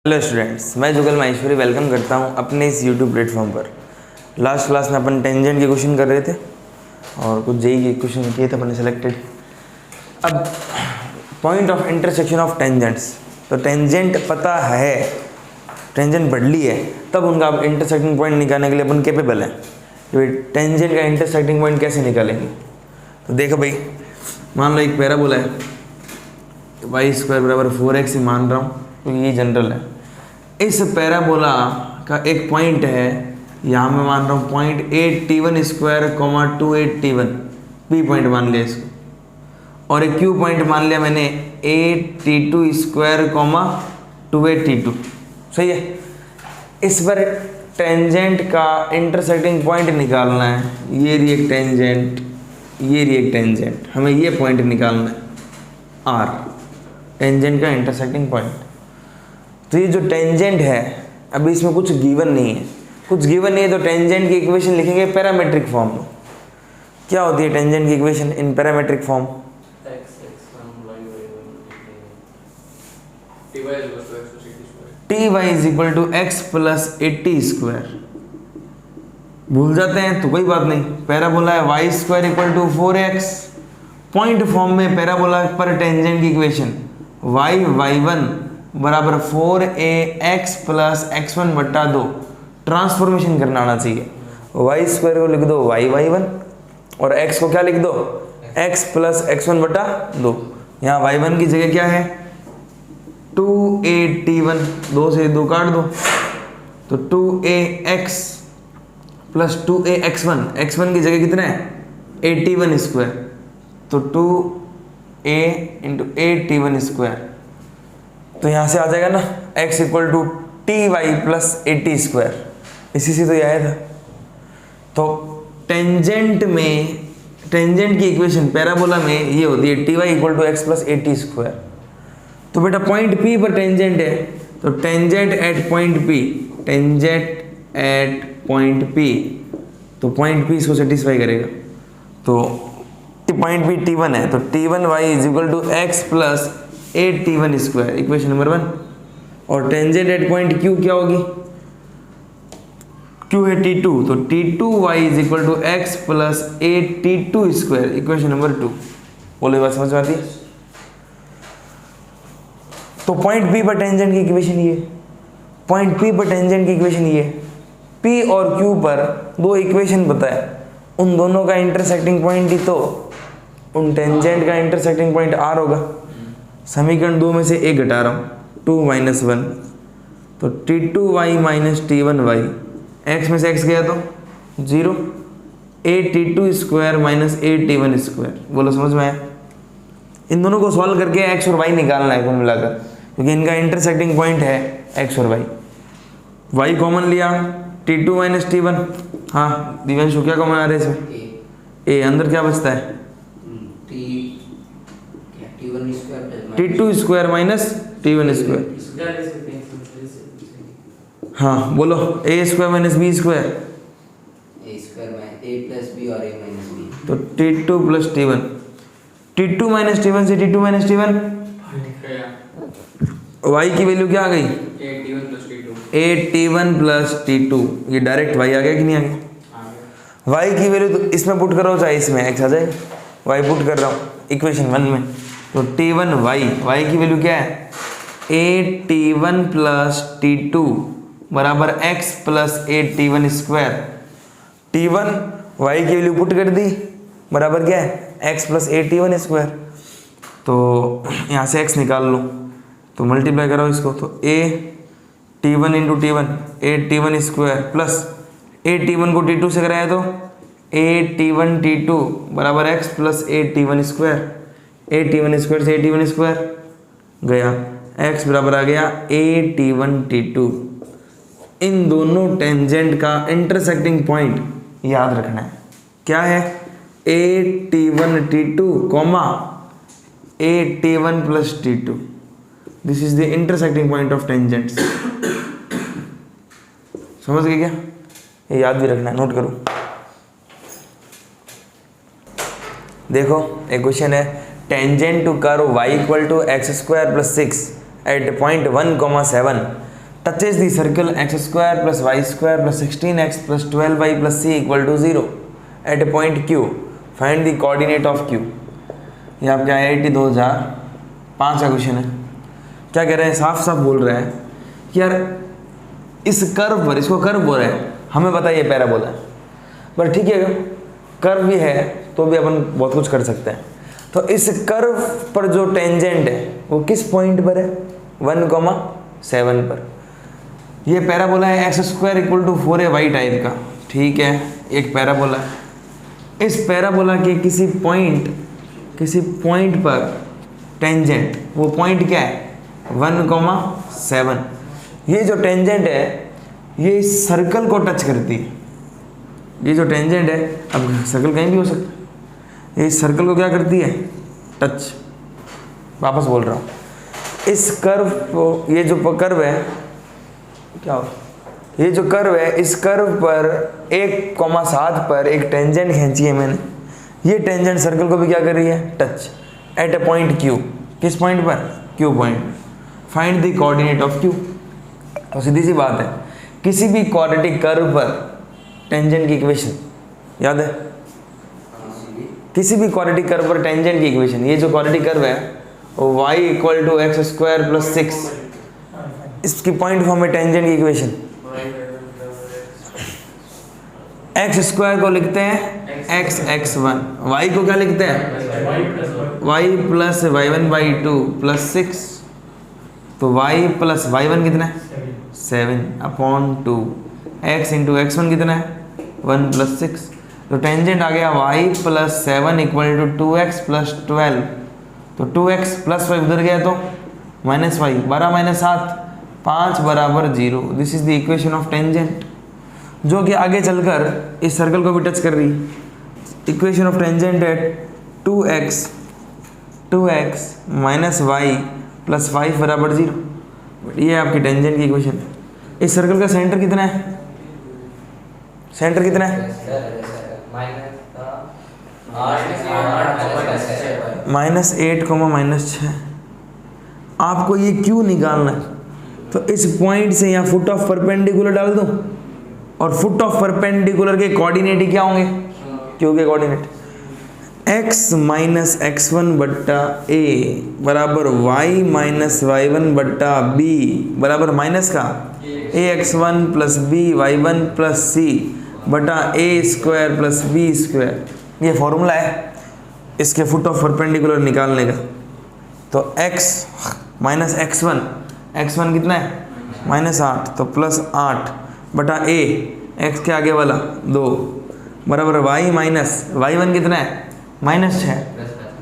Hello students, मैं जुगल Maheshwari welcome करता हूं अपने इस यूट्यूब प्लेटफॉर्म पर। लास्ट क्लास में अपन टेंजेंट के क्वेश्चन कर रहे थे और कुछ जेई के क्वेश्चन किए थे अपने सेलेक्टेड। अब point of intersection of tangents, तो टेंजेंट पता है, टेंजेंट पढ़ ली है, तब उनका इंटरसेक्टिंग पॉइंट निकालने के लिए अपन कैपेबल हैं। तो टेंजेंट का इंटरसेक्टिंग पॉइंट कैसे निकालेंगे, तो देखो भाई, मान लो एक पैराबोला है, वाई स्क्वायर बराबर 4x ही मान रहा हूँ, तो ये जनरल है। इस पैराबोला का एक पॉइंट है, यहाँ मैं मान रहा हूँ point 8t1 square 2 8t1, B point मान लिया इसको, और एक क्यू पॉइंट मान लिया मैंने 8t2 स्क्वायर 2 8t2। सही है। इस पर टेंजेंट का इंटरसेक्टिंग पॉइंट निकालना है। ये रही एक टेंजेंट, ये रही एक टेंजेंट, हमें ये पॉइंट निकालना है आर, टेंजेंट का इंटरसेक्टिंग पॉइंट। तो ये जो टेंजेंट है, अभी इसमें कुछ गिवन नहीं है, कुछ गिवन नहीं है, तो टेंजेंट की इक्वेशन लिखेंगे पैरामेट्रिक फॉर्म में। क्या होती है टेंजेंट की equation in parametric form? ty is equal to X plus 80 square. भूल जाते हैं तो कोई बात नहीं, पैराबोला है Y square equal to 4x। Point form में पैराबोला पर टेंजेंट की इक्वेशन y1 बराबर 4ax प्लस x1 बट्टा 2। ट्रांसफॉर्मेशन करना आना चाहिए। वाई स्क्वायर को लिख दो y1 और x को क्या लिख दो x प्लस x1 बट्टा 2। यहाँ y1 की जगह क्या है 2at1, 2 से 2 काट दो, तो 2ax प्लस 2ax1, x1 की जगह कितना है 81 स्क्वायर, तो 2a इंटू 81 स्क्वायर। तो यहाँ से आ जाएगा ना x equal to ty plus 80 square. इसी से तो ये आया था। तो टेंजेंट में, टेंजेंट की इक्वेशन पैराबोला में ये होती है ty equal to X plus 80 square. तो बेटा पॉइंट P पर टेंजेंट है, तो tangent at point P, tangent at point P, तो पॉइंट P इसको सेटिस्फाई करेगा। तो पॉइंट P T1 है, तो T1y is equal to X plus 8t1 square, equation number 1। और टेंजेंट एट पॉइंट Q क्या होगी, Q है T2, तो T2y is equal to X plus 8t2 square, equation number 2। बोलो बात समझ में आती है? तो पॉइंट P पर टेंजेंट की इक्वेशन ये, पॉइंट P पर टेंजेंट की इक्वेशन ये, P और Q पर दो इक्वेशन बताए, उन दोनों का इंटरसेक्टिंग पॉइंट ही तो उन टेंजेंट का इंटरसेक्टिंग पॉइंट R होगा। समीकरण 2 में से एक घटा रहा हूँ, 2 - 1, तो T2y माइनस T1y, x में से x गया तो 0, 8t2 square minus 8t1 square. बोलो समझ में आया? इन दोनों को सॉल्व करके x और y निकालना है कुल मिलाकर, क्योंकि इनका इंटरसेक्टिंग पॉइंट है x और y कॉमन लिया, T2 माइनस T1, हाँ दिव्यांशु क्या कॉमन आ रहा है इसमें? a अंदर क्या बचता है T2 square minus T1 square. हाँ बोलो a square minus b square, तो T2 plus T1, T2 minus T1 से T2 माइनस T1, y की वैल्यू क्या आ गई 8t1 प्लस T2, ये डायरेक्ट y आ गया कि नहीं आ गया? y की वैल्यू तो इसमें पुट करो चाहे इसमें x आ जाएगा, y पुट कर रहा हूँ इक्वेशन 1 में, तो T1y की वैल्यू क्या है 8t1 प्लस T2 बराबर x plus 8t1 square. T1 y की वैल्यू पुट कर दी, बराबर क्या है x प्लस 8t1 स्क्वायर। तो यहाँ से x निकाल लो, तो मल्टीप्लाई करो इसको, तो T1 into T1 8t1 square plus 8t1 को T2 से कराया तो 8t1 T2 बराबर x plus 8t1 square. 8t1 square से 8t1 स्क्वायर गया, x बराबर आ गया 8t1 T2। इन दोनों टेंजेंट का इंटरसेक्टिंग पॉइंट याद रखना है, क्या है 8t1 T2 comma 8t1 plus T2। This is the intersecting point of tangents. समझ गए क्या? ये याद भी रखना है, नोट करो। देखो एक क्वेश्चन है, tangent to curve y equal to x² + 6 at point 1, 7 touches the circle X square plus Y square plus 16x plus 12y plus c equal to 0 at a point Q, find the coordinate of Q। ये आपके IIT 2005 का question है। क्या कह रहे हैं, साफ साफ बोल रहे हैं कि यार इस कर्व पर, इसको कर्व बोल रहे हैं, हमें पता है ये पैराबोला है, पर ठीक है कर्व भी है तो भी अपन बहुत कुछ कर सकते हैं। तो इस कर्व पर जो टेंजेंट है वो किस पॉइंट पर है, 1,7 पर। ये पैराबोला है X square equal to 4ay type का, ठीक है, एक पैराबोला है। इस पैराबोला के किसी पॉइंट पर टेंजेंट, वो पॉइंट क्या है, 1,7। ये जो टेंजेंट है ये इस सर्कल को टच करती है। ये जो टेंजेंट है, अब सर्कल कहीं भी हो सकता है, ये इस सर्कल को क्या करती है, टच। वापस बोल रहा हूँ, इस कर्व को, ये जो कर्व है, क्या हो, ये जो कर्व है, इस कर्व पर 1,7 पर एक टेंजेंट खींची है मैंने। ये टेंजेंट सर्कल को भी क्या कर रही है, touch at a point Q। किस पॉइंट पर, Q point. Find the coordinate of Q। तो सीधी सी बात है, किसी भी क्वाड्रेटिक कर्व पर टेंजेंट की इक्वेशन याद है, किसी भी क्वाड्रेटिक कर्व पर टेंजेंट की इक्वेशन, ये जो क्वाड्रेटिक कर्व है वो y equal to X square plus 6, इसकी पॉइंट फॉर्म में टेंजेंट की इक्वेशन, एक्स स्क्वायर को लिखते हैं x x1, y को क्या लिखते हैं y प्लस y1/2 प्लस 6, तो y प्लस y1 कितना है 7/2, x इंटू x1 कितना है 1 प्लस 6, तो टेंजेंट आ गया y plus 7 equal to 2x plus 12, तो 2x प्लस 5 उधर गया तो माइनस y, 12 माइनस 7, 5 बराबर 0। This is the equation of tangent, जो कि आगे चलकर इस सर्कल को भी टच कर रही है। इक्वेशन ऑफ टेंजेंट है 2x माइनस y प्लस 5 बराबर 0। ये आपकी टेंजेंट की इक्वेशन। इस सर्कल का सेंटर कितना है, सेंटर कितना है, -8, -6। आपको ये क्यों निकालना है, तो इस पॉइंट से यहाँ फुट ऑफ परपेंडिकुलर डाल दो, और फुट ऑफ परपेंडिकुलर के कोऑर्डिनेट ही क्या होंगे, क्यू के कोऑर्डिनेट, x माइनस x1 बट्टा a बराबर y माइनस y1 बट्टा b बराबर माइनस का ax1 plus b y1 plus c बटा a square plus b square. ये फॉर्मूला है इसके फुट ऑफ परपेंडिकुलर निकालने का। तो x माइनस x1 कितना है -8, तो प्लस 8 बटा a, x के आगे वाला 2 बराबर y माइनस y1 कितना है -6,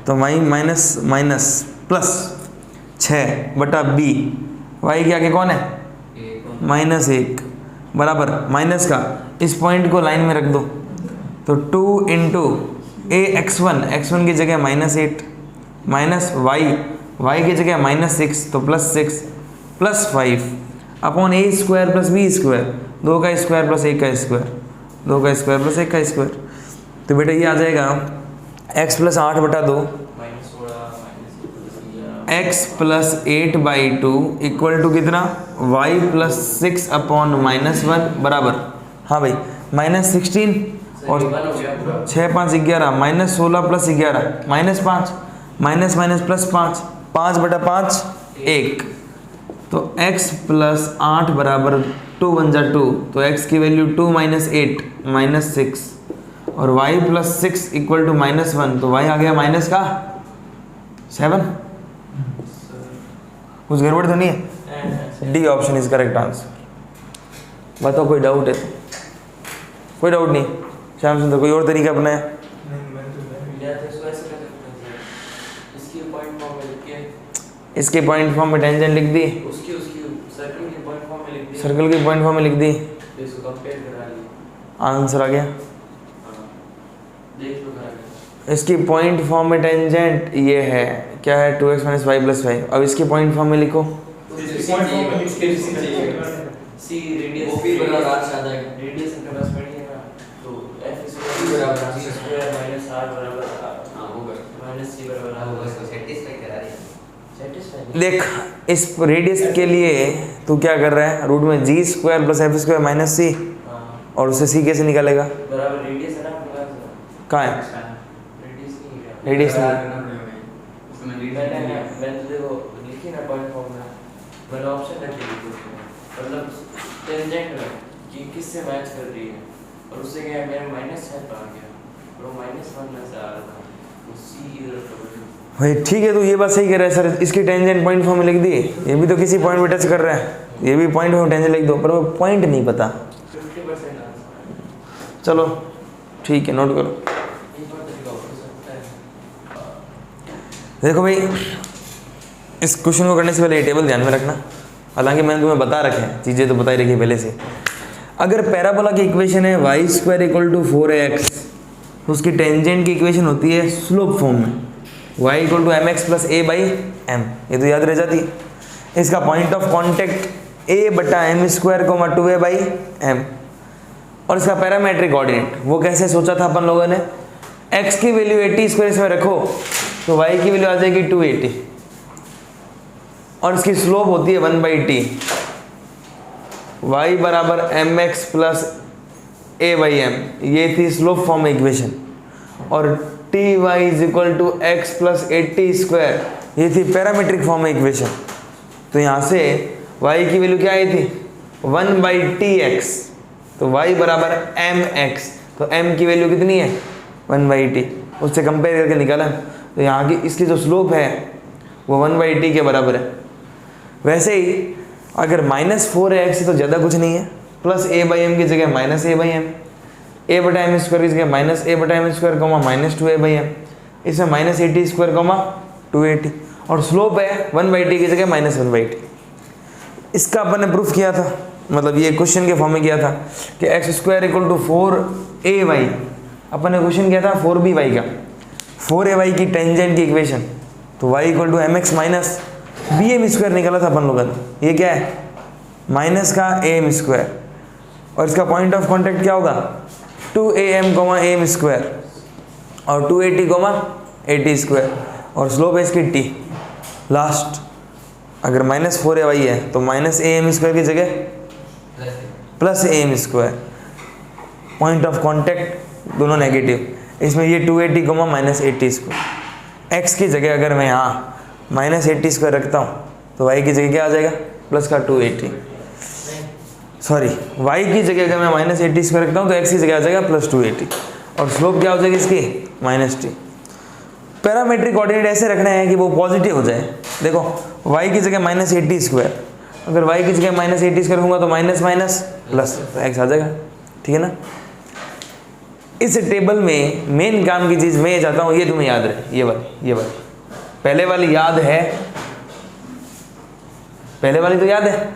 तो y माइनस प्लस 6 बटा b, y के आगे कौन है -1 बराबर माइनस का, इस पॉइंट को लाइन में रख दो, तो 2 इंटू a x1 की जगह -8 माइनस y की जगह -6, तो plus 6 plus 5 upon a square plus b square, 2 का स्क्वायर प्लस 1 का स्क्वायर, 2 का स्क्वायर प्लस 1 का स्क्वायर। तो बेटा ये आ जाएगा x प्लस 8 बटा 2 x प्लस 8/2 इक्वल टू कितना y प्लस 6 अपॉन -1 बराबर, हाँ भाई -16 और 6 5 11 -16 प्लस 11 -5 माइनस प्लस 5 बटा 5 1, तो x प्लस 8 बराबर 2 बन जा 2, तो x की वैल्यू 2 माइनस 8 -6, और y प्लस 6 इक्वल टू -1, तो y आ गया माइनस का 7। कुछ गड़बड़ तो नहीं है, D option is correct answer. बताओ कोई डाउट है तो, कोई डाउट नहीं, श्याम सुंदर कोई और तरीका अपनाया, इसके पॉइंट फॉर्म में टेंजेंट लिख दी, सर्कल की पॉइंट फॉर्म में लिख दी, आंसर आ गया। इसकी पॉइंट फॉर्म में टेंजेंट ये है, क्या है 2x माइनस y प्लस 5। अब इसकी पॉइंट फॉर्म में लिखो, देख इस रेडियस के लिए तू क्या कर रहा है, रूट में G square plus F square minus C, और उससे सी कैसे निकालेगा? बराबर रेडियस है ना अपने पास। कहाँ है? रेडियस नहीं मैं तुझे वो लिखी ना पॉइंट फॉर्मूला, मैंने ऑप्शन रख दिया मतलब टेंजेंट में कि किससे मैच कर रही है, और उससे क्या है मेरा माइनस है तो आ गया, और वो -1 में से आ रहा था, तो सी इधर भाई ठीक है, तो ये बात सही कह रहा है सर, इसकी टेंजेंट पॉइंट फॉर्म में लिख दी, ये भी तो किसी पॉइंट पे टच कर रहा है, ये भी पॉइंट में टेंजेंट लिख दो, पर वो पॉइंट नहीं पता। 50% चलो ठीक है, नोट करो। देखो भाई, इस क्वेश्चन को करने से पहले ये टेबल ध्यान में रखना, हालांकि मैंने तुम्हें बता रखे हैं, चीज़ें तो बता ही रखी है पहले से। अगर पैराबोला की इक्वेशन है y² = 4x, तो उसकी टेंजेंट की इक्वेशन होती है स्लोप फॉर्म में, y = mx + a/m, ये तो याद रह जाती है। इसका point of contact a/m², 2a/m, और इसका पैरामेट्रिक कोऑर्डिनेट वो कैसे सोचा था अपन लोगों ने, x की वैल्यू 80² इसमें रखो तो y की वैल्यू आ जाएगी 280, और इसकी स्लोप होती है 1/t, y बराबर mx + a/m, ये थी स्लोप फॉर्म इक्वेशन, और ty = x + 80², ये थी पैरामेट्रिक फॉर्म इक्वेशन। तो यहाँ से y की वैल्यू क्या आई थी 1/tx, तो y बराबर mx, तो m की वैल्यू कितनी है 1/t, उससे कंपेयर करके निकाला। तो यहाँ की इसकी जो स्लोप है वो 1/t के बराबर है। वैसे ही अगर -4x है तो ज़्यादा कुछ नहीं है, प्लस a/m की जगह -a/m, a/m² की जगह -a/m², -2a/m, इसमें -80², 280, और स्लोप है 1/t की जगह -1/t। इसका अपन ने प्रूफ किया था, मतलब ये क्वेश्चन के फॉर्म में किया था कि x² = 4ay, अपन ने क्वेश्चन किया था 4by का, 4ay की टेंजेंट की इक्वेशन, तो y = mx - bm² निकाला था अपन लोगों ने, ये क्या है माइनस का am², और इसका पॉइंट ऑफ कॉन्टेक्ट क्या होगा 2am, am², और 280, 80², और स्लोप है इसकी t। लास्ट अगर -4ay है तो -am² की जगह +am², पॉइंट ऑफ कॉन्टेक्ट दोनों नेगेटिव, इसमें ये 280, -80², x की जगह अगर मैं यहाँ -80² रखता हूँ तो y की जगह क्या आ जाएगा प्लस का 280, सॉरी y की जगह अगर मैं -80² रखता हूँ तो x की जगह आ जाएगा +280, और स्लोप क्या हो जाएगी इसकी -t। पैरामेट्रिक कोऑर्डिनेट ऐसे रखना है कि वो पॉजिटिव हो जाए। देखो y की जगह -80², अगर y की जगह -80² होगा तो माइनस प्लस, तो x आ जाएगा, ठीक है ना। इस टेबल में मेन काम की चीज़ मैं ये चाहता हूँ ये तुम्हें याद रहे, ये वाली पहले वाली याद है, पहले वाली तो याद है,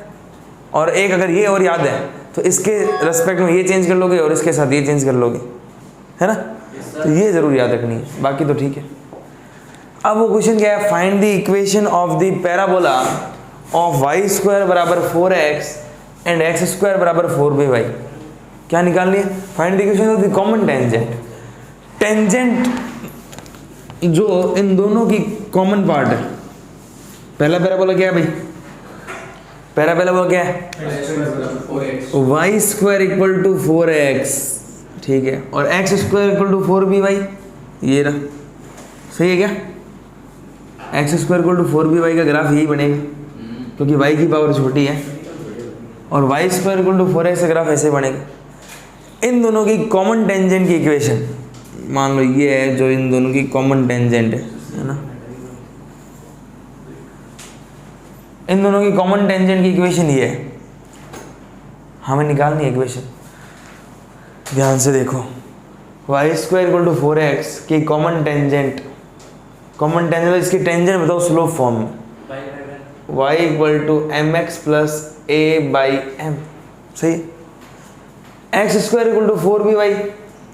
और एक अगर ये और याद है तो इसके रेस्पेक्ट में ये चेंज कर लोगे और इसके साथ ये चेंज कर लोगे, है ना। तो ये ज़रूर याद रखनी है, बाकी तो ठीक है। अब वो क्वेश्चन क्या है, find the equation of the parabola of y² = 4x and x² = 4by। क्या निकालनी है, find the equation of the common tangent. Tangent जो इन दोनों की कॉमन पार्ट है, पहला पैराबोला क्या है भाई, पहला पैराबोला क्या है y² = 4x, ठीक है, और x² = 4by, ये रहा, सही है क्या, x² = 4by का ग्राफ यही बनेगा क्योंकि y की पावर छोटी है, और y² = 4x का ग्राफ ऐसे बनेगा। इन दोनों की कॉमन टेंजेंट की इक्वेशन मान लो ये है जो इन दोनों की कॉमन टेंजेंट है ना, इन दोनों की कॉमन टेंजेंट की इक्वेशन ये है, हमें निकालनी है इक्वेशन। ध्यान से देखो, y² = 4x की कॉमन टेंजेंट इसकी टेंजेंट बताओ स्लोप फॉर्म में, y = mx + a/m, सही। x² = 4by,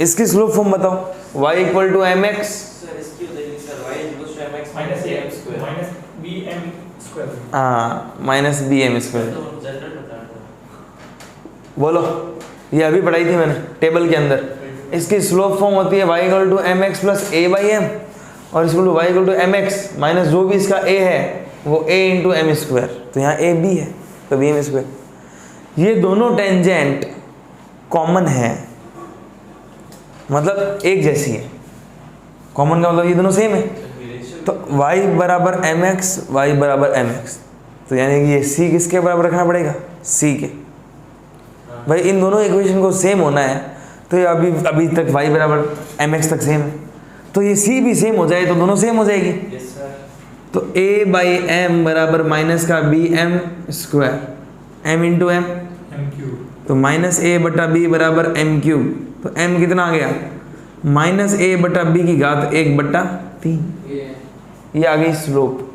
इसकी स्लोप फॉर्म बताओ, y = mx -bm², बोलो, ये अभी पढ़ाई थी मैंने टेबल के अंदर। इसकी स्लोप फॉर्म होती है y = mx + a/m, और इसको y = mx माइनस जो भी इसका a है वो a इंटू एम स्क्वायर, तो यहाँ a b है तो बी एम स्क्वायर। ये दोनों टेंजेंट कॉमन है, मतलब एक जैसी है। कॉमन का मतलब ये दोनों सेम है, तो y बराबर एम एक्स, वाई बराबर एम एक्स, तो यानी कि ये c किसके बराबर रखना पड़ेगा, c के। भाई इन दोनों इक्वेशन को सेम होना है, तो ये अभी तक y बराबर एम एक्स तक सेम है, तो ये c भी सेम हो जाए तो दोनों सेम हो जाएगी। Yes sir. तो a बाई एम बराबर माइनस का B M square, m into M, तो माइनस a बटा b बराबर एम क्यूब, तो m कितना आ गया, माइनस a बटा b की घात 1/3। ये आ गई स्लोप।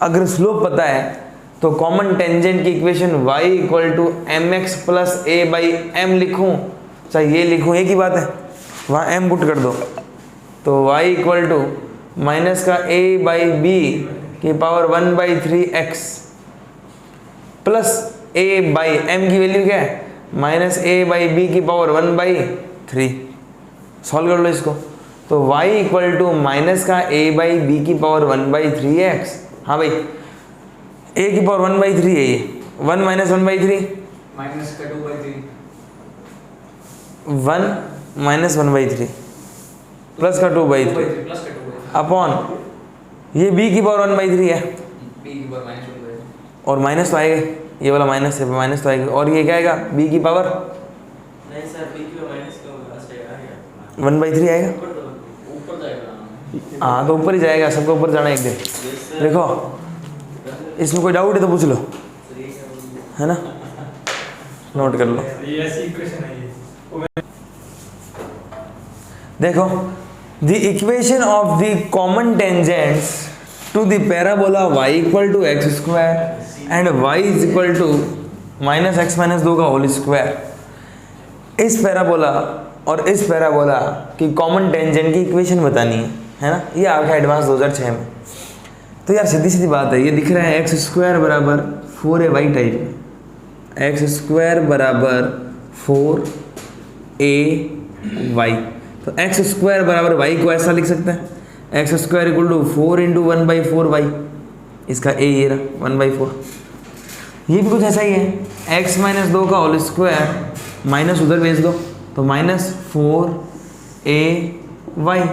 अगर स्लोप पता है तो कॉमन टेंजेंट की equation y equal to M x plus A by M लिखूँ, चाहे ये लिखूँ, एक ही बात है, वहाँ m पुट कर दो, तो y इक्वल टू माइनस का a बाई बी की power 1/3x plus a by M की वैल्यू क्या है, माइनस a बाई बी की पावर 1/3। सॉल्व कर लो इसको, तो y इक्वल टू माइनस का a बाई बी की पावर 1/3x। हाँ भाई a की पावर 1/3 है ये, 1 माइनस 1/3, माइनस का 2/3, 1 माइनस 1/3 प्लस का 2/3 प्लस का 2/3, अपॉन ये b की पावर 1/3 है, b की पावर माइनस 1/3, और माइनस तो आएगा, ये वाला माइनस है, माइनस तो आएगा, और ये क्या आएगा, b की पावर नहीं सर, b की माइनस क्यों आएगा, 1/3 आएगा। ऊपर जाएगा। हाँ तो ऊपर ही जाएगा, सबको ऊपर जाना एक दिन। देखो इसमें कोई डाउट है तो पूछ लो, है ना, नोट कर लो। ये ऐसी इक्वेशन है ये। देखो the equation of the common tangents to the parabola y equal to X square and y is equal to minus X minus 2 का होल स्क्वायर। इस पैराबोला और इस पैराबोला की कॉमन टेंजेंट की इक्वेशन बतानी है ना, ये आ गया एडवांस 2006 में। तो यार सीधी सीधी बात है, ये दिख रहा है एक्स स्क्वायर बराबर 4ay टाइप में, एक्स स्क्वायर बराबर 4ay, तो एक्स स्क्वायर बराबर वाई को ऐसा लिख सकते हैं, X square equal to 4 into 1/4y, इसका a ये रहा 1/4। ये भी कुछ ऐसा ही है, x माइनस 2 का होल स्क्वायर माइनस उधर भेज दो, तो minus 4ay,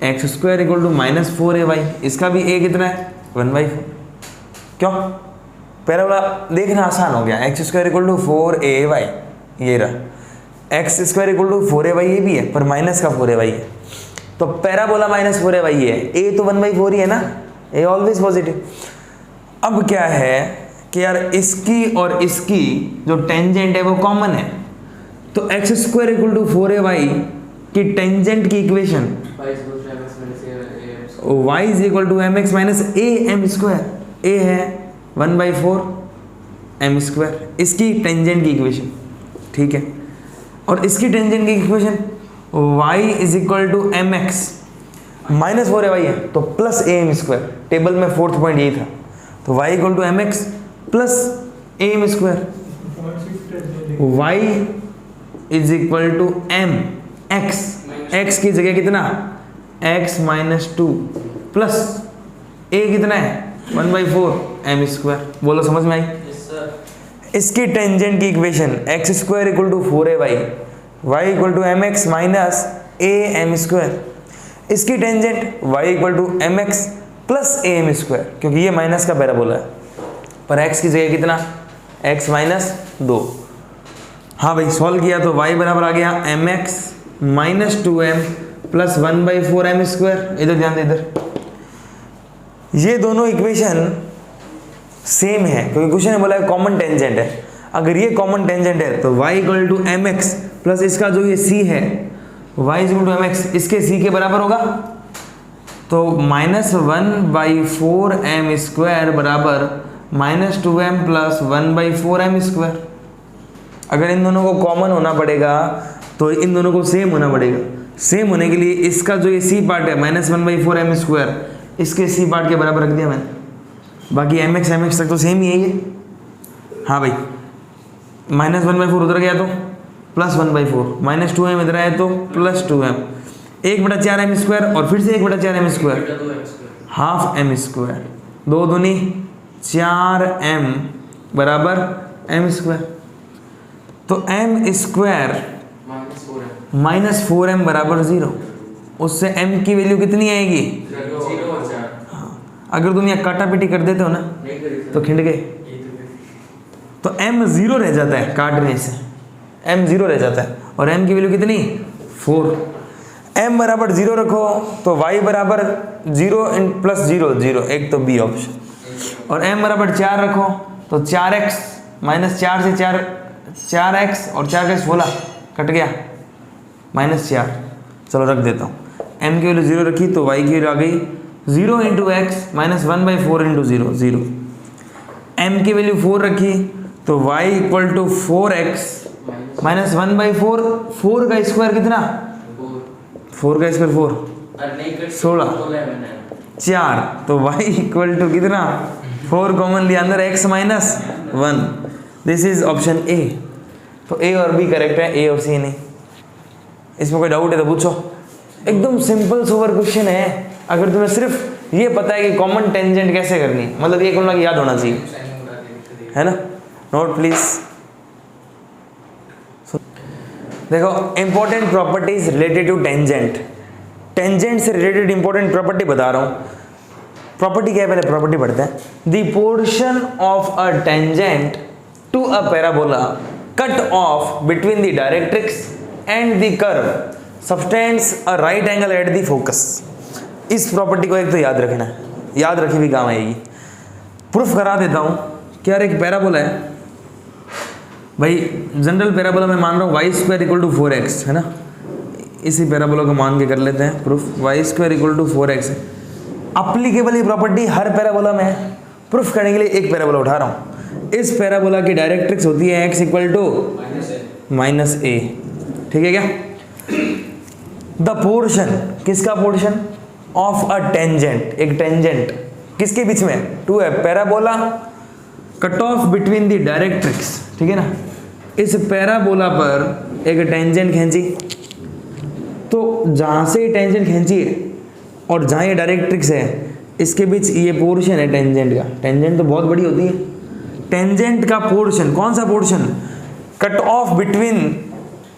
X square equal to minus 4ay, इसका भी a कितना है 1/4। क्यों, पैराबोला देखना आसान हो गया, x square equal to 4ay ये रहा, x square equal to 4ay ये भी है, पर माइनस का 4ay है, तो पैराबोला माइनस 4ay है, a तो 1/4 ही है ना, a ऑलवेज पॉजिटिव। अब क्या है कि यार इसकी और इसकी जो टेंजेंट है वो कॉमन है, तो x square equal to 4ay की टेंजेंट की equation y is equal to M x minus A M square, a है 1/4 एम स्क्वायर, इसकी टेंजेंट की इक्वेशन, ठीक है। और इसकी टेंजेंट की equation y is equal to M x minus 4ay है, तो plus A M square, table में 4th पॉइंट यही था, तो y equal to M x plus A M square, y is equal to M X, x की जगह कितना x minus 2 plus a कितना है 1/4 एम स्क्वायर। बोलो समझ में आई। Yes sir. इसकी टेंजेंट की equation x square equal to 4ay, y equal to M x minus A M square, इसकी tangent y equal to M x plus A M square, क्योंकि ये माइनस का पैराबोला है, पर x की जगह कितना x माइनस 2। हाँ भाई सॉल्व किया तो y बराबर आ गया M x minus 2m plus 1/4 M square. इधर ध्यान दे, इधर ये दोनों इक्वेशन सेम है, क्योंकि क्वेश्चन ने बोला है कॉमन टेंजेंट है। अगर ये कॉमन टेंजेंट है तो y equal to M x plus इसका जो ये c है y equal to M X, इसके c के बराबर होगा, तो माइनस 1/4 एम स्क्वायर बराबर minus 2m plus 1/4 M square. अगर इन दोनों को कॉमन होना पड़ेगा तो इन दोनों को सेम होना पड़ेगा। सेम होने के लिए इसका जो ये c पार्ट है माइनस 1/4 एम स्क्वायर, इसके c पार्ट के बराबर रख दिया मैंने, बाकी एम एक्स तक तो सेम ही है ये। हाँ भाई माइनस 1/4 उधर गया तो प्लस 1/4, माइनस 2m इधर आया तो प्लस 2m, 1/4 एम स्क्वायर और फिर से 1/4 M square, half M square, 2 दूनी 4m बराबर m स्क्वायर। तो m स्क्वायर माइनस 4 है -4m बराबर 0। उससे m की वैल्यू कितनी आएगी? 0 और 4 हाँ, अगर तुम यहाँ काटा पीटी कर देते हो ना नहीं करेगा तो खिंड गए। तो m 0 रह जाता है काटने से, m 0 रह जाता है। और m की वैल्यू कितनी? 4। m बराबर 0 रखो तो y बराबर 0 + 0 0, एक तो बी ऑप्शन। और m बराबर 4 रखो तो 4x -4 से 4x और 4 का 16 कट गया -4। चलो रख देता हूँ। m की वैल्यू 0 रखी तो y की वैल्यू आ गई 0 × x -1/4 × 0 0। m की वैल्यू 4 रखी तो y = 4x -1/4। 4 का स्क्वायर कितना? 4 का स्क्वायर 4 और नहीं कर 16 बोला है मैंने 4। तो y = कितना? 4 कॉमन लिया अंदर, x - 1। This is option A. तो ए और बी करेक्ट है, ए और सी नहीं। इसमें कोई डाउट है तो पूछो। एकदम सिंपल सोवर क्वेश्चन है। अगर तुम्हें सिर्फ ये पता है कि कॉमन टेंजेंट कैसे करनी है, मतलब ये करना याद होना चाहिए, है ना। Note please. देखो important properties related to tangent. Tangent से रिलेटेड इंपॉर्टेंट प्रॉपर्टी बता रहा हूँ। प्रॉपर्टी क्या है, पहले प्रॉपर्टी पढ़ते हैं। The portion of a tangent to a parabola cut off between the directrix and the curve subtends a right angle at the focus. इस प्रॉपर्टी को एक तो याद रखना है, याद रखी भी काम आएगी। प्रूफ करा देता हूँ। क्या एक पैराबोला है भाई, जनरल पैराबोला मैं मान रहा हूँ y² = 4x, है ना। इसी पैराबोला को मान के कर लेते हैं प्रूफ। y² = 4x है। अप्लीकेबल ये प्रॉपर्टी हर पैराबोला में है। प्रूफ करने के लिए एक पैराबोला उठा रहा हूँ। इस पैराबोला की डायरेक्ट्रिक्स होती है x = -a, ठीक है क्या। द पोर्शन, किसका पोर्शन? ऑफ अ टेंजेंट, एक टेंजेंट किसके बीच में? To a parabola cut off between the directrix, ठीक है ना। इस पैराबोला पर एक टेंजेंट खींची, तो जहाँ से टेंजेंट खींची है और जहाँ ये डायरेक्ट्रिक्स है इसके बीच ये पोर्शन है टेंजेंट का। टेंजेंट तो बहुत बड़ी होती है। टेंजेंट का पोर्शन, कौन सा portion? Cut off between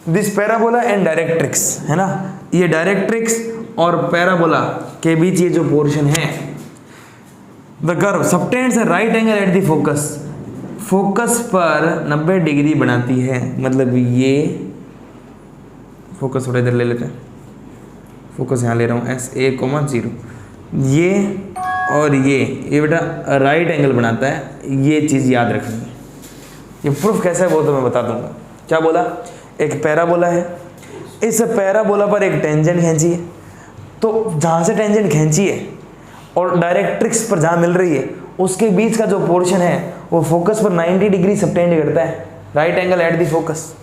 this parabola and directrix, है ना। ये डायरेक्ट्रिक्स और पैराबोला के बीच ये जो पोर्शन है, the curve subtends a right angle at the focus. Focus पर 90 डिग्री बनाती है। मतलब ये फोकस थोड़ा इधर ले लेते हैं, फोकस यहाँ ले रहा हूँ SA, 0। ये और ये बेटा राइट एंगल बनाता है। ये चीज़ याद रखनी है। ये प्रूफ कैसा है वो तो मैं बता दूंगा। क्या बोला? एक पैराबोला है, इस पैराबोला पर एक टेंजेंट खींची है, तो जहाँ से टेंजेंट खींची है और डायरेक्ट्रिक्स पर जहाँ मिल रही है उसके बीच का जो पोर्शन है वो फोकस पर 90 डिग्री सबटेंड करता है, right angle at the focus.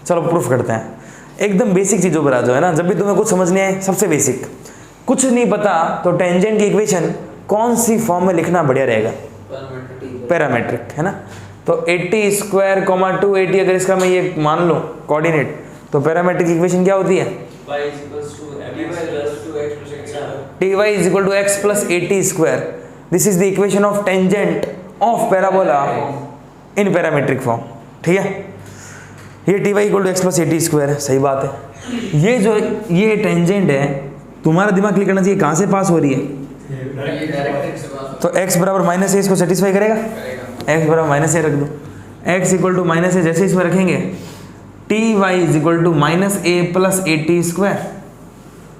चलो प्रूफ करते हैं। एकदम बेसिक चीज़ों पर आ जाओ, है ना। जब भी तुम्हें कुछ समझ नहीं आए, सबसे बेसिक, कुछ नहीं पता तो टेंजेंट की इक्वेशन कौन सी फॉर्म में लिखना बढ़िया रहेगा? पैरामेट्रिक, है ना। तो 80² 280 अगर इसका मैं ये मान लूँ कोऑर्डिनेट, तो पैरामेट्रिक इक्वेशन क्या होती है? ty = x + 80²। This is the equation of tangent of parabola in parametric form, ठीक है। ये ty = x + 80² है, सही बात है। ये जो ये टेंजेंट है, तुम्हारा दिमाग क्लिक करना चाहिए कहाँ से पास हो रही है। तो x = -a इसको सेटिस्फाई करेगा। x = -a रख दो। x = -a जैसे इसमें रखेंगे ty = -a + 80²।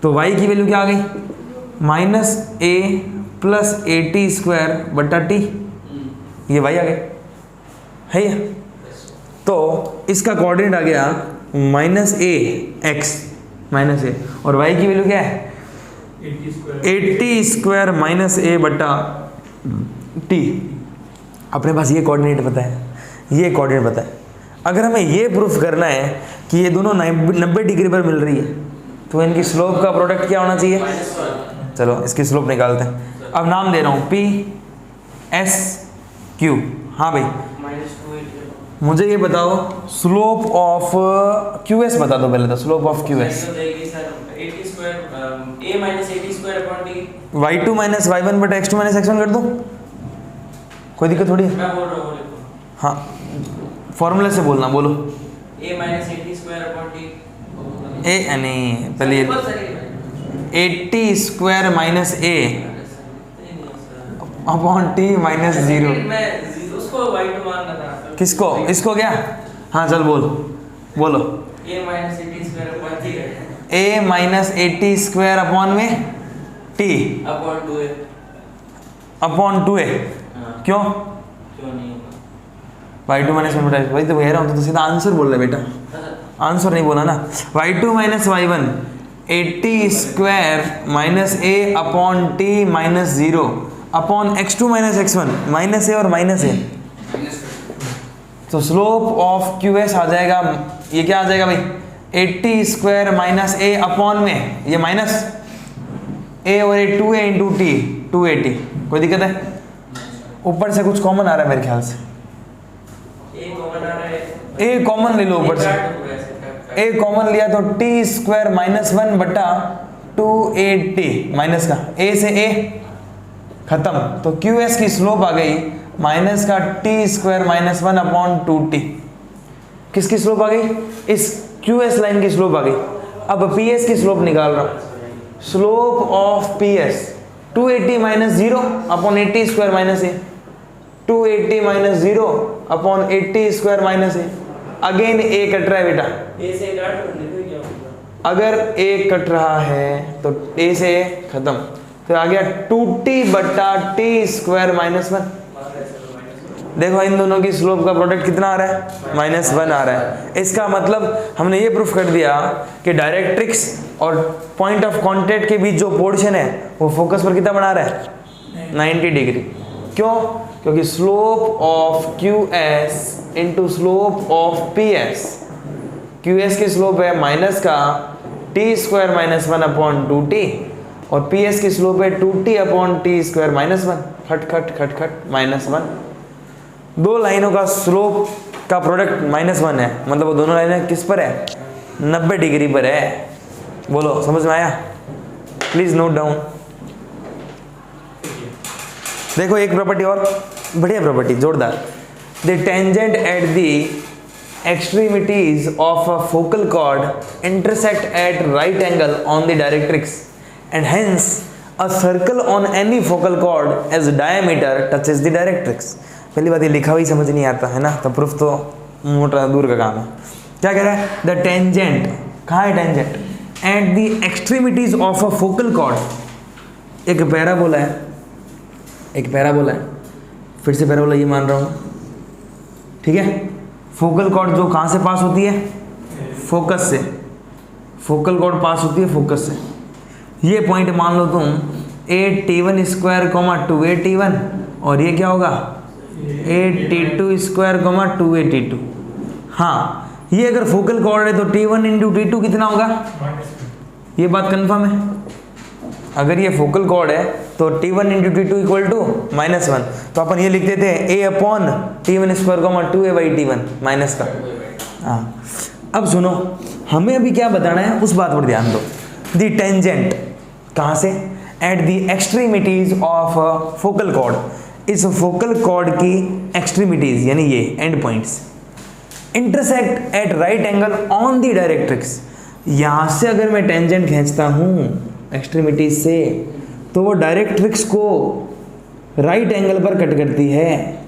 तो y की वैल्यू क्या आ गई? -a + 80² t। ये y आ गया, है ये। तो इसका कोऑर्डिनेट आ गया -a x -a, और y की वैल्यू क्या है? 80² -a t। अपने पास ये कोऑर्डिनेट पता है, ये कोऑर्डिनेट पता है। अगर हमें ये प्रूफ करना है कि ये दोनों 90 डिग्री पर मिल रही है, तो इनकी स्लोप का प्रोडक्ट क्या होना चाहिए? चलो इसकी स्लोप निकालते हैं। अब नाम दे रहा हूँ P S Q। हाँ भाई, मुझे ये बताओ स्लोप ऑफ QS बता दो पहले। तो slope of QS a - 80² t y2 minus y1 बटा x2 माइनस x1 कर दूँ, कोई दिक्कत थोड़ी है। मैं बोल रहा हूँ, वो लिखो। हाँ फॉर्मूले से बोलना, बोलो। a minus 80 square upon t। ए नहीं, पहले बहुत सारी है। 80 square minus a upon t minus 0। मैं उसको y2 मानना था। किसको, इसको क्या? हाँ चल बोलो a minus 80 square upon t है a माइनस 80 स्क्वायर अपॉन में t upon 2a। Upon 2a। हाँ। क्यों? क्यों नहीं होगा? y2 माइनस 1 बटा x, वही तो कह रहा हूँ, तो सीधा आंसर बोल रहे बेटा, आंसर नहीं बोला ना। y2 minus y1 80 square minus a upon t minus 0 upon x2 minus x1, minus a और माइनस a, तो स्लोप ऑफ QS आ जाएगा, ये क्या आ जाएगा भाई, 80 स्क्वायर माइनस a अपॉन में ये माइनस a और a 2a इंटू टी 280। कोई दिक्कत है? ऊपर से कुछ कॉमन आ रहा है मेरे ख्याल से, a कॉमन आ रहा है। a कॉमन ले लो ऊपर से, a कॉमन लिया तो t स्क्वायर माइनस 1 बटा 280 माइनस का a से a खत्म, तो QS की स्लोप आ गई माइनस का t square minus 1 upon 2t। किसकी स्लोप आ गई? इस QS लाइन की स्लोप आ गई। अब PS की स्लोप निकाल रहा हूं, slope of PS 280 minus 0 upon 80 square minus a, 280 minus 0 upon 80 square minus a। Again a cut रहा है बेटा, a से काट दो, देखो क्या होगा। अगर a कट रहा है तो a से a खत्म, तो आ गया 2t बटा t स्क्वायर माइनस 1। देखो इन दोनों की स्लोप का प्रोडक्ट कितना आ रहा है, माइनस 1 आ रहा है। इसका मतलब हमने ये प्रूफ कर दिया कि डायरेक्ट्रिक्स और पॉइंट ऑफ कांटेक्ट के बीच जो पोर्शन है वो फोकस पर कितना बना रहा है, 90 डिग्री। क्यों? क्योंकि slope of QS into slope of PS, QS की स्लोप है माइनस का t square minus 1 upon 2t और PS की स्लोप है 2t upon t square minus 1, खट खट खट खट माइनस 1। दो लाइनों का स्लोप का प्रोडक्ट माइनस 1 है, मतलब वो दोनों लाइनें किस पर है, 90 डिग्री पर है। बोलो समझ में आया? Please note down. देखो एक प्रॉपर्टी और, बढ़िया प्रॉपर्टी, जोरदार। The tangent at the extremities of a focal chord intersect at right angle on the directrix and hence a circle on any focal chord as diameter touches the directrix. पहली बात, ये लिखा हुआ ही समझ नहीं आता है ना, तो प्रूफ तो मोटा दूर का काम है। क्या कह रहा है? द टेंजेंट, कहाँ है tangent? At the extremities of a focal cord. एक पैराबोला है, एक पैराबोला है, फिर से पैराबोला ये मान रहा हूँ, ठीक है। फोकल कॉर्ड जो कहाँ से पास होती है, फोकस से, फोकल कॉर्ड पास होती है फोकस से। ये पॉइंट मान लो तुम 8t1 स्क्वायर 2a और ये क्या होगा 8t2 स्क्वायर 2a। हाँ, ये अगर फोकल कॉर्ड है तो t1 इंटू t2 कितना होगा, ये बात कंफर्म है। अगर ये फोकल कॉर्ड है तो t1 into t2 equal to -1, तो अपन ये लिख देते हैं a upon t1 square 2a by t1 minus का। हाँ, अब सुनो, हमें अभी क्या बताना है उस बात पर ध्यान दो। द टेंजेंट कहाँ से, eight the extremities of focal chord, इस फोकल कॉर्ड की एक्सट्रीमिटीज यानी ये and points intersect at right angle on the directrix. यहाँ से अगर मैं टेंजेंट खींचता हूँ एक्सट्रीमिटीज से तो वो डायरेक्ट्रिक्स को राइट एंगल पर कट करती है।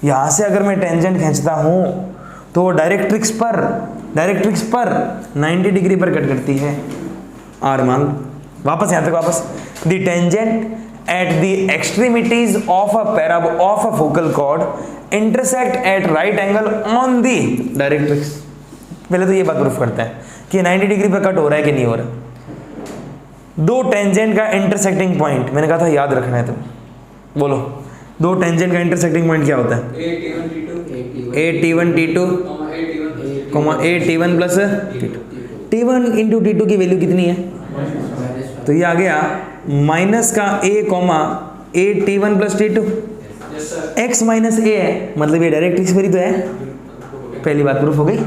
यहाँ से अगर मैं टेंजेंट खींचता हूँ तो वो डायरेक्ट्रिक्स पर 90 डिग्री पर कट करती है। आर मान वापस यहाँ तक वापस, the tangent at the extremities of a focal chord intersect at right angle on the directrix. पहले तो ये बात प्रूफ करते हैं कि 90 डिग्री पर कट हो रहा है कि नहीं हो रहा। दो टेंजेंट का इंटरसेक्टिंग पॉइंट, मैंने कहा था याद रखना है, तुम बोलो दो टेंजेंट का इंटरसेक्टिंग पॉइंट क्या होता है, a t1 plus t1 into t2 की वैल्यू कितनी है, तो ये आ गया माइनस का a t1 plus t2, x minus a है, मतलब ये डायरेक्ट्रिक्स पर ही तो है। पहली बात प्रूफ हो गई,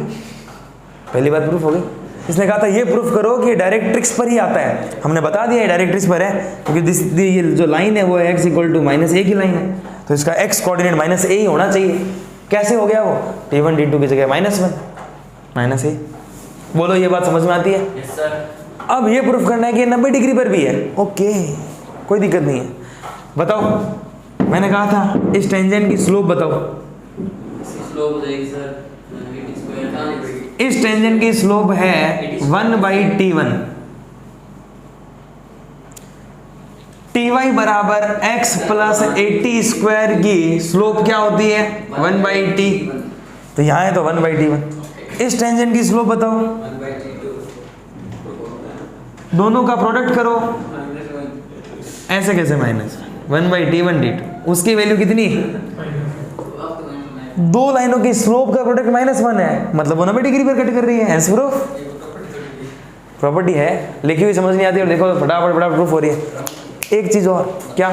इसने कहा था ये प्रूफ करो कि डायरेक्ट्रिक्स पर ही आता है। हमने बता दिया ये डायरेक्ट्रिक्स पर है, क्योंकि ये जो लाइन है वो x इक्वल टू -a की लाइन है, तो इसका x कोऑर्डिनेट -a ही होना चाहिए। कैसे हो गया वो, t1 t2 की जगह -1 -a। बोलो ये बात समझ में आती है? Yes sir. अब ये प्रूफ करना है कि 90 डिग्री पर भी है। ओके, कोई दिक्कत नहीं है। बताओ, मैंने कहा था इस टेंजेंट की स्लोप बताओ। स्लोप हो जाएगी सर dt स्क्वायर। इस टेंजेंट की स्लोप है 1/t1। ty बराबर x प्लस 80² की स्लोप क्या होती है 1/t, तो यहाँ है तो 1/t1। इस टेंजेंट की स्लोप बताओ, 1/t2 दोनों का प्रोडक्ट करो। ऐसे कैसे माइनस 1/t1 t2, उसकी वैल्यू कितनी, दो लाइनों की स्लोप का प्रोडक्ट -1 है, मतलब वो 90 डिग्री पर कट कर रही है। हैंस प्रूफ, प्रॉपर्टी है, लिखी हुई समझ नहीं आती और देखो फटाफट फटाफट प्रूफ हो रही है। एक चीज और, क्या,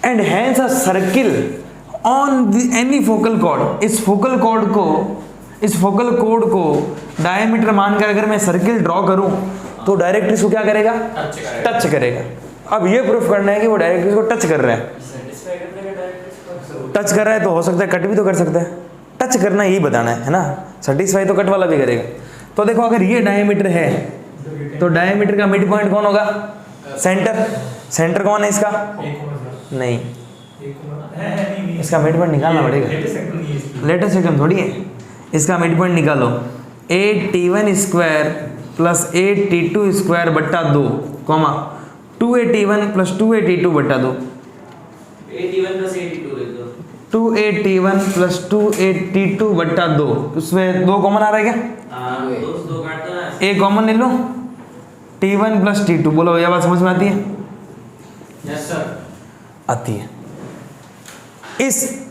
and hence a circle on any focal chord. इस फोकल कोड को डायमीटर मानकर अगर मैं सर्किल ड्रॉ करूं तो डायरेक्ट्रिक्स को क्या करेगा, टच करेगा। अब ये प्रूफ करना है कि वो डायरेक्ट्रिक्स को टच कर रहा है। सेटिस्फाई कर देगा डायरेक्ट्रिक्स को। टच कर रहा है तो हो सकता है कट भी तो कर सकता है, टच करना यही बताना है ना। सेटिस्फाई तो कट वाला भी करेगा। तो देखो अगर ये डायमीटर है तो डायमीटर का मिड पॉइंट कौन होगा, सेंटर कौन है इसका, नहीं, इसका मिड पॉइंट निकालना पड़ेगा। लेटेस्ट सेकंड थोड़ी है, इसका मिड पॉइंट निकालो 8t1² प्लस 8t2² बट्टा 2 कॉमा 2at1 प्लस 2at2 बट्टा 2। 81 प्लस 82 लिख दो। 2at1 प्लस 2at2 बट्टा 2, उसमें 2 कॉमन आ रहा है क्या, हाँ दो काटता ना। एक कॉमन ले लो, t1 प्लस t2। बोलो यह बात समझ में आती है? Yes sir. आती है। इस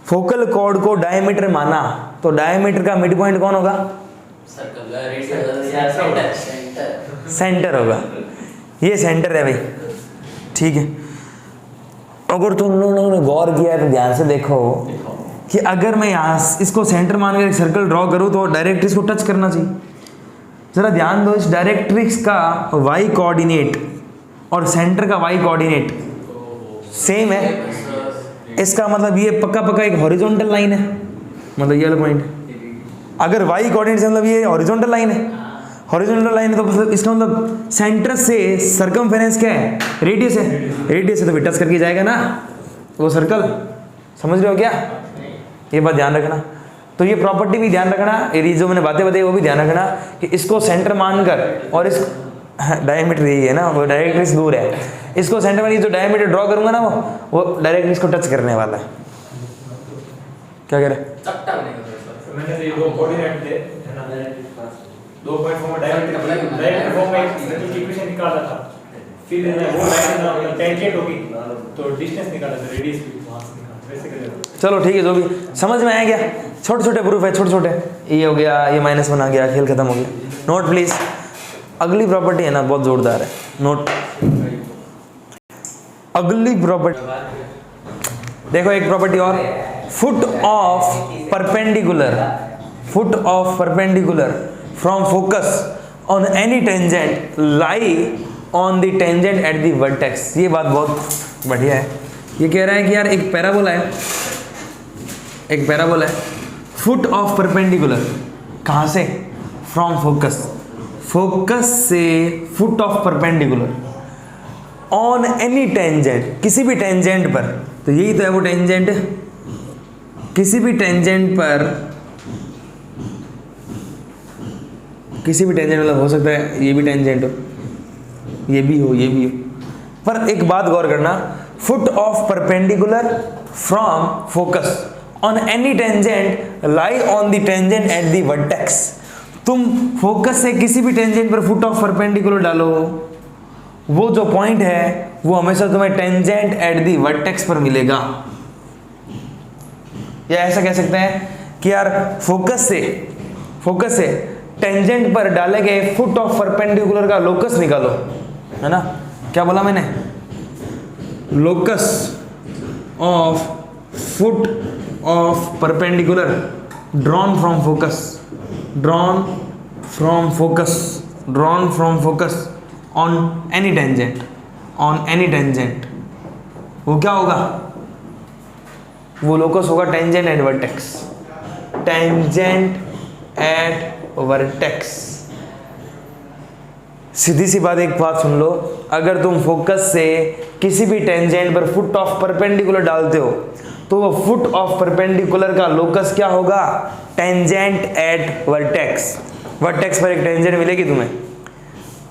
फोकल कॉर्ड को डायमीटर माना तो डायमीटर का मिड पॉइंट कौन होगा, सर्कल रेडियस सेंटर होगा। ये सेंटर है भाई, ठीक है। अगर तुम लोगों ने गौर किया तो ध्यान से देखो कि अगर मैं यहाँ इसको सेंटर मानकर एक सर्कल ड्रॉ करूँ तो डायरेक्ट्रिक्स को टच करना चाहिए। जरा ध्यान दो, इस डायरेक्ट्रिक्स का y कोऑर्डिनेट और सेंटर का y कोऑर्डिनेट सेम है। इसका मतलब ये पक्का एक हॉरिजॉन्टल लाइन है, मतलब ये वाला पॉइंट। अगर y कोऑर्डिनेट से मतलब ये हॉरिजॉन्टल लाइन है, हॉरिजॉन्टल लाइन है तो मतलब इसका मतलब सेंटर से सर्कमफेरेंस क्या है, रेडियस है। रेडियस है तो फिर टच करके जाएगा ना वो सर्कल। समझ रहे हो क्या, ये बात ध्यान रखना। तो ये प्रॉपर्टी भी ध्यान रखना, ये जो मैंने बातें बताई वो भी ध्यान रखना कि इसको सेंटर मानकर और इस डायमीटर यही है ना, वो डायरेक्ट्रिक्स दूर है, इसको सेंटर में जो डायमीटर ड्रॉ करूंगा ना वो डायरेक्ट्रिक्स को टच करने वाला है। क्या कह रहे, चट्टा नहीं मैंने तो ये दो कोऑर्डिनेट थे है ना, दो पॉइंट फॉर्म में डायरेक्ट फॉर्म में सर्किल की इक्वेशन निकाला था, फिर है ना वो लाइन टेंजेंट होगी तो डिस्टेंस निकाला था, रेडियस भी वहां से निकाला, वैसे कर। चलो ठीक है, जो भी समझ में आया क्या, छोटे छोटे प्रूफ है, छोटे छोटे, ये हो गया, ये -1 आ गया, खेल खत्म हो गया। नोट प्लीज, अगली प्रॉपर्टी है ना बहुत जोरदार है, नोट। अगली प्रॉपर्टी देखो, एक प्रॉपर्टी और, foot of perpendicular from focus on any tangent lie on the tangent at the vertex. ये बात बहुत बढ़िया है। ये कह रहा है कि यार एक पैराबोला है, फुट ऑफ परपेंडिकुलर, कहाँ से, फ्रॉम फोकस से foot of perpendicular on any tangent, किसी भी टेंजेंट पर, तो यही तो है वो टेंजेंट, किसी भी टेंजेंट मतलब हो सकता है ये भी टेंजेंट हो, ये भी हो, पर एक बात गौर करना, foot of perpendicular from focus on any tangent lie on the tangent at the vertex. तुम फोकस से किसी भी टेंजेंट पर फुट ऑफ परपेंडिकुलर डालो, वो जो पॉइंट है वो हमेशा तुम्हें टेंजेंट एट द वर्टेक्स पर मिलेगा। या ऐसा कह सकते हैं कि यार फोकस से टेंजेंट पर डाले गए फुट ऑफ परपेंडिकुलर का लोकस निकालो, है ना। क्या बोला मैंने, locus of foot of perpendicular drawn from focus, drawn from focus on any tangent, वो क्या होगा? वो लोकस होगा tangent at vertex, tangent at vertex. सीधी सी बात, एक बात सुन लो, अगर तुम फोकस से किसी भी टेंजेंट पर फुट ऑफ परपेंडिकुलर डालते हो तो वो फुट ऑफ परपेंडिकुलर का लोकस क्या होगा? Tangent at vertex. वर्टेक्स पर एक टेंजेंट मिलेगी तुम्हें।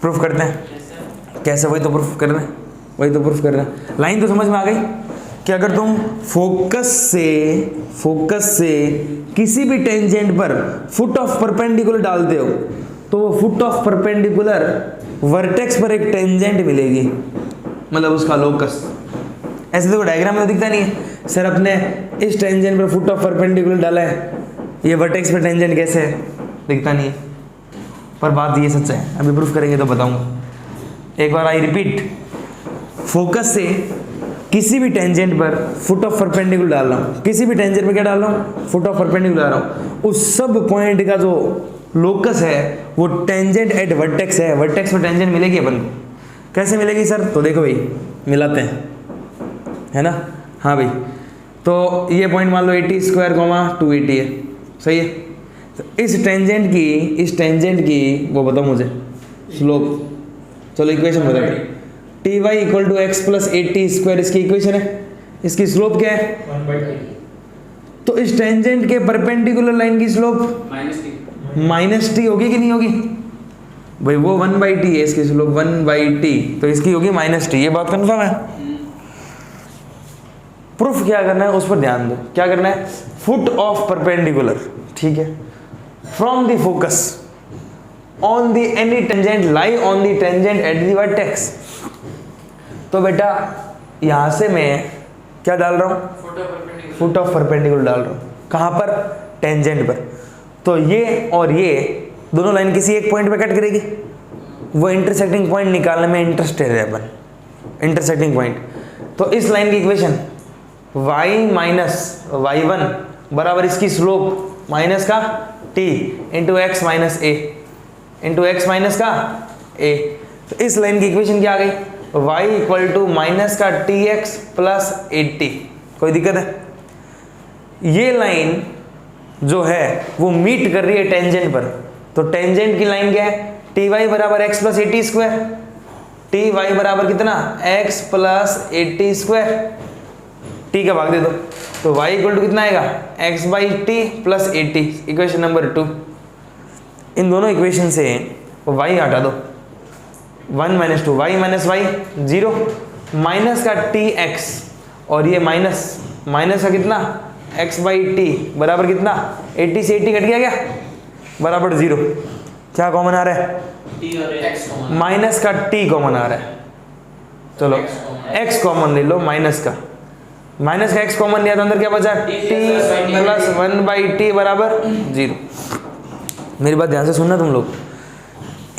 प्रूफ करते हैं कैसे? वही तो प्रूफ कर रहे हैं, लाइन तो समझ में आ गई कि अगर तुम फोकस से किसी भी टेंजेंट पर फुट ऑफ परपेंडिकुलर डालते हो तो वो फुट ऑफ परपेंडिकुलर वर्टेक्स पर एक टेंजेंट मिलेगी, मतलब उसका लोकस। ऐसे तो डायग्राम में दिखता नहीं है सर, अपने इस टेंजेंट पर फुट ऑफ परपेंडिकुलर डाला है, ये वर्टेक्स पर टेंजेंट कैसे है? दिखता नहीं है, पर बात ये सच है। अभी प्रूफ करेंगे तो बताऊंगा। एक बार आई रिपीट, फोकस से किसी भी टेंजेंट पर फुट ऑफ परपेंडिकुलर डाल रहा हूँ, किसी भी टेंजेंट पर क्या डाल रहा हूँ? फुट ऑफ परपेंडिकुलर डाल रहा हूँ। उस सब पॉइंट का जो लोकस है वो टेंजेंट एट वर्टेक्स है। वर्टेक्स पर टेंजेंट मिलेगी अपन को, कैसे मिलेगी सर? तो देखो भाई, मिलाते हैं, है ना? हाँ भाई, तो ये पॉइंट मान लो 80 स्क्वायर 280 है, सही है? तो इस टेंजेंट की वो बताओ मुझे स्लोप। चलो इक्वेशन बता दो। T Y equal to X plus 80 square इसकी इक्वेशन है, इसकी स्लोप क्या है? 1/t। तो इस टेंजेंट के परपेंडिकुलर लाइन की स्लोप माइनस टी होगी कि नहीं होगी? भाई वो 1/t है, इसकी स्लोप 1/t, तो इसकी होगी -t। ये बात कंफर्म है? प्रूफ क्या करना है उस पर ध्यान दो। क्या करना है? फुट ऑफ परपेंडिकुलर, ठीक है, from the focus on the any tangent lie on the tangent at the vertex. तो बेटा यहां से मैं क्या डाल रहा हूं? फुट ऑफ परपेंडिकुलर डाल रहा हूं। कहां पर? टेंजेंट पर। तो ये और ये दोनों लाइन किसी एक पॉइंट पे कट करेगी, वो इंटरसेक्टिंग पॉइंट निकालने में इंटरेस्टेड है अपन, इंटरसेक्टिंग पॉइंट। तो इस लाइन की इक्वेशन y माइनस y1 बराबर इसकी स्लोप माइनस का t into x minus a into x minus का a। तो इस लाइन की इक्वेशन क्या आ गई? y इक्वल टू माइनस का tx प्लस 80। कोई दिक्कत है? ये लाइन जो है वो मीट कर रही है टेंजेंट पर, तो टेंजेंट की लाइन क्या है? टी वाई बराबर x plus 80 square. T y बराबर कितना? X plus 80 square. टी का भाग दे दो, तो y इक्वल टू कितना आएगा? X by t plus 80, equation number 2। इन दोनों इक्वेशन से y हटा दो, 1 minus 2, y minus y 0, minus का टी एक्स और ये माइनस का कितना? x बाई टी बराबर कितना? 80 से 80 कट गया क्या? बराबर 0। क्या कॉमन आ रहा है? t और x कॉमन, माइनस का t कॉमन आ रहा है। चलो x कॉमन ले लो, माइनस का x कॉमन लिया तो अंदर क्या बचा? t प्लस 1/t बराबर 0। मेरी बात ध्यान से सुनना तुम लोग।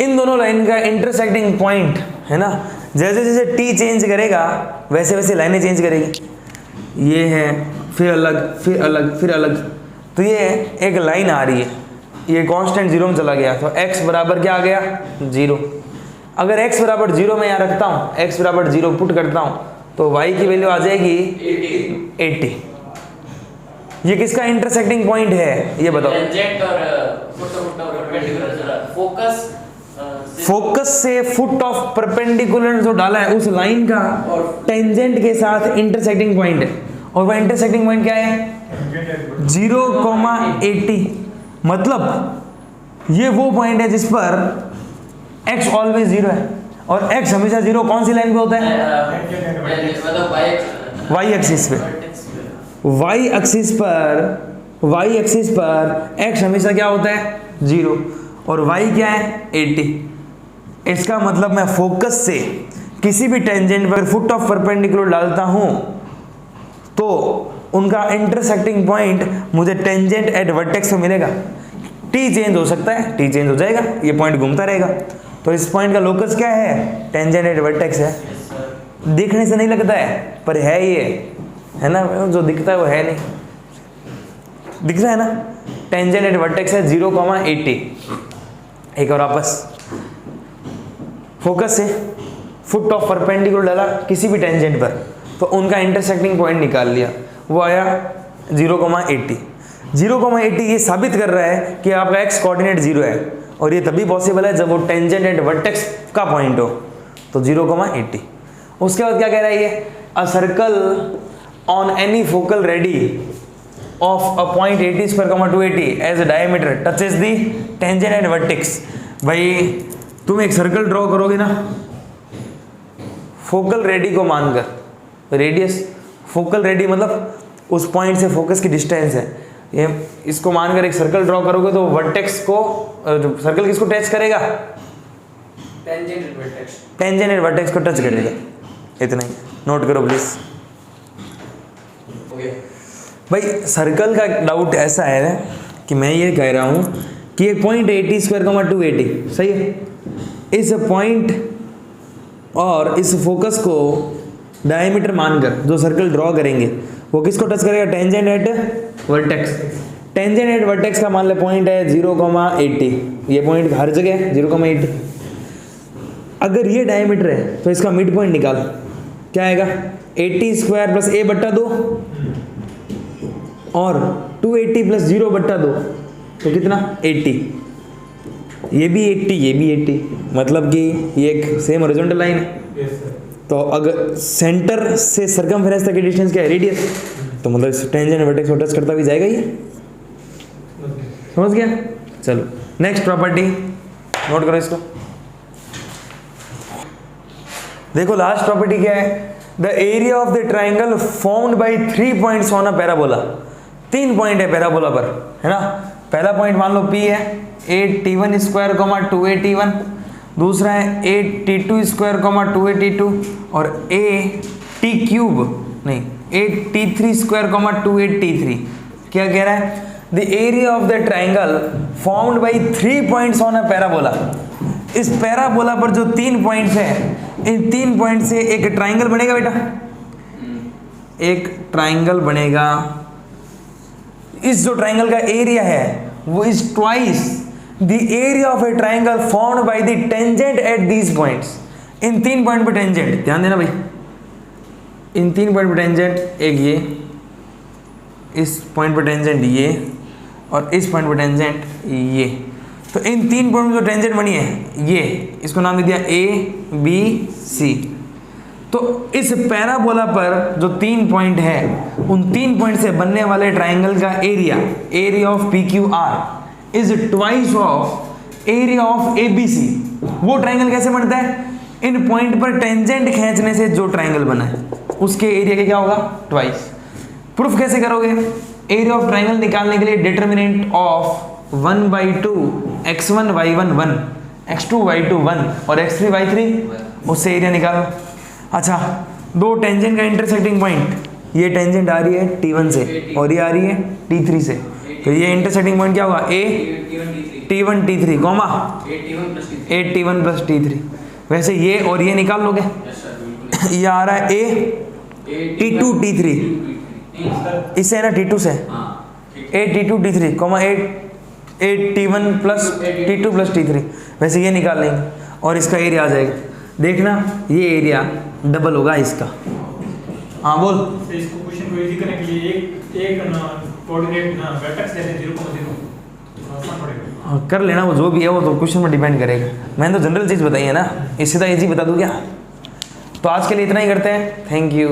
इन दोनों लाइन का इंटरसेक्टिंग पॉइंट है ना, जैसे जैसे t चेंज करेगा वैसे वैसे लाइनें चेंज करेगी। ये है, फिर अलग, फिर अलग, फिर अलग। तो ये एक लाइन आ रही है, ये कांस्टेंट 0 में चला गया, तो x बराबर क्या आ गया? 0। अगर x बराबर 0 में यहाँ रखता हूँ, x बराबर 0 पुट करता हूँ, तो y की वैल्यू आ जाएगी 80। ये किसका इंटरसेक्टिंग पॉइंट है ये बताओ? टेंजेंट और परपेंडिकुलर फोकस फोकस से फुट ऑफ परपेंडिकुलर जो डाला है उस लाइन का टेंजेंट के साथ इंटरसेक्टिंग पॉइंट है, और वह इंटरसेक्टिंग पॉइंट क्या है? 0,80। मतलब ये वो पॉइंट है जिस पर x ऑलवेज 0 है, और x हमेशा 0 कौन सी लाइन पे होता है? y एक्सिस पे। y एक्सिस पर x हमेशा क्या होता है? 0, और y क्या है? 80। इसका मतलब मैं फोकस से किसी भी टेंजेंट पर फुट ऑफ परपेंडिकुलर डालता हूं तो उनका इंटरसेक्टिंग पॉइंट मुझे टेंजेंट एट वर्टेक्स में मिलेगा। t चेंज हो सकता है, t चेंज हो जाएगा, ये पॉइंट घूमता रहेगा। तो इस पॉइंट का लोकस क्या है? टेंजेंट एट वर्टेक्स है। दिखने से नहीं लगता है पर है, ये है ना, जो दिखता है वो है नहीं, दिख रहा है ना? टेंजेंट एट वर्टेक्स है 0,80। एक और वापस फोकस से फुट ऑफ परपेंडिकुलर डाला किसी भी टेंजेंट पर, तो उनका इंटरसेक्टिंग पॉइंट निकाल लिया, वो आया 0,80। 0,80 ये साबित कर रहा है कि आपका एक्स कोऑर्डिनेट 0 है, और ये तभी पॉसिबल है जब वो टेंजेंट एट वर्टेक्स का पॉइंट हो, तो 0,80। उसके बाद क्या कह रहा है ये, a circle on any focal radii of a point 80² 280 as a diameter touches the tangent at vertex. भाई तुम एक सर्कल ड्रॉ करोगे ना फोकल रेडी को मानकर, रेडियस फोकल रेडी मतलब उस पॉइंट से फोकस की डिस्टेंस है, ये इसको मानकर एक सर्कल ड्रॉ करोगे तो वर्टेक्स को, सर्कल किसको टच करेगा, टेंजेंट एट वर्टेक्स को टच करेगा। इतना ही नोट करो प्लीज। भाई सर्कल का डाउट ऐसा है कि मैं ये कह रहा हूँ कि एक पॉइंट 80² 280 सही है, इस पॉइंट और इस फोकस को डायमीटर मानकर जो सर्कल ड्रॉ करेंगे वो किसको टच करेगा, tangent at vertex. Tangent at vertex का मान ले पॉइंट है 0,80, ये पॉइंट हर जगह है 0,80। अगर ये डायमीटर है तो इसका मिड पॉइंट निकाल, क्या आएगा 80² + a/2 और 280 + 0/2 तो कितना 80। ये भी 80 ये भी 80, मतलब कि ये एक सेम हॉरिजॉन्टल लाइन है। तो अगर सेंटर से सर्कमफेरेंस तक की डिस्टेंस क्या है, रेडियस, तो मतलब टेंजेंट वर्टेक्स को टच करता भी जाएगा ये, समझ गया। चलो नेक्स्ट प्रॉपर्टी नोट करो इसको। देखो लास्ट प्रॉपर्टी क्या है, the area of the triangle formed by 3 points on a parabola. 3 point है पैराबोला पर, है ना। पहला पॉइंट मान लो P है 8t1² 281, दूसरा है 8t2² 282 और 8t3² 283। क्या कह रहा है, the area of the triangle formed by 3 points on a parabola. इस पैराबोला पर जो 3 पॉइंट्स हैं, इन 3 पॉइंट से एक ट्राइंगल बनेगा बेटा, एक ट्राइंगल बनेगा। इस जो ट्राइंगल का एरिया है वो is twice the area of A triangle formed by the tangent at these points. In 3 point पे टेंजेंट, ध्यान देना भाई, इन 3 पॉइंट पे टेंजेंट, एक ये, इस पॉइंट पे टेंजेंट ये, और इस पॉइंट पे टेंजेंट ये। तो इन 3 पॉइंट में जो टेंजेंट बनी है ये, इसको नाम दे दिया ABC। तो इस पैराबोला पर जो 3 पॉइंट है, उन 3 पॉइंट से बनने वाले ट्राइंगल का area of PQR is twice of area of ABC। वो ट्राइंगल कैसे बनता है, इन पॉइंट पर टेंजेंट खींचने से जो ट्राइंगल बना है उसके एरिया के क्या होगा, ट्वाइस। प्रूफ कैसे करोगे, एरिया ऑफ ट्राइंगल निकालने के लिए determinant of 1/2 x1 y1 1 x2 y2 1 और x3 y3, उससे एरिया निकालो। अच्छा, दो टेंजेंट का इंटरसेक्टिंग पॉइंट, ये टेंजेंट आ रही है T1 से और ये आ रही है T3 से, तो ये इंटरसेक्टिंग पॉइंट क्या होगा, T1 T3 comma 8T1 + T3। वैसे ये और ये निकाल लोगे, ये आ रहा है T2 T3, इससे है ना T2 से 8T2 T3 comma 8T1 + T2 + T3। वैसे ये निकाल लेंगे और इसका एरिया आ जाएगा। देखना ये एरिया डबल होगा इसका। हाँ बोल। इसको क्वेश्चन को इजी करने के लिए एक कोऑर्डिनेट ना वर्टेक्स लेते 0,0 आसान पड़ेगा। कर लेना, वो जो भी है वो तो क्वेश्चन पर डिपेंड करेगा। मैंने तो जनरल चीज़ बताई है ना, इससे तो इजी बता दूँ क्या। तो आज के लिए इतना ही करते हैं, थैंक यू।